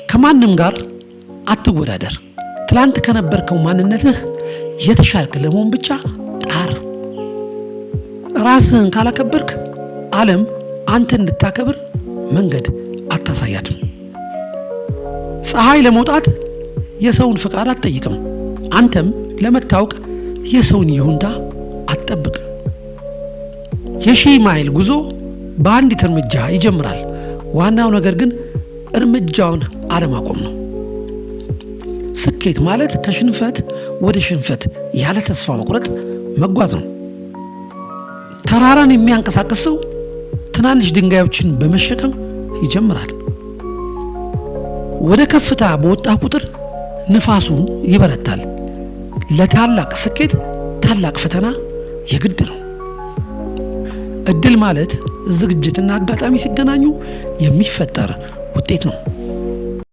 ከማንም ጋር አትወዳደር። ትላንት ከነበርከው ማንነትህ የተሻልክ ለመሆን ብቻ ጣር። ራስህን ካላከበርክ ዓለም አንተ እንድታከብር መንገድ አታሳያትም። ፀሐይ ለመውጣት የሰውን ፍቃድ አትጠይቅም። አንተም ለመታወቅ የሰውን ይሁንታ አትጠብቅ። የ1000 ማይል ጉዞ በአንዲት እርምጃ ይጀምራል። ዋናው ነገር ግን እርምጃውን አለማቆም ነው። ስኬት ማለት ከሽንፈት ወደ ሽንፈት ያለ ተስፋ መቁረጥ መጓዝ ነው። ተራራን የሚያንቀሳቅስ ሰው ትናንሽ ድንጋዮችን በመሸከም ይጀምራል። ወደ ከፍታ በወጣ ቁጥር ንፋሱ ይበረታል። ለታላቅ ስኬት ታላቅ ፈተና የግድ ነው። እድል ማለት ዝግጅትና አጋጣሚ ሲገናኙ የሚፈጠር ውጤት ነው።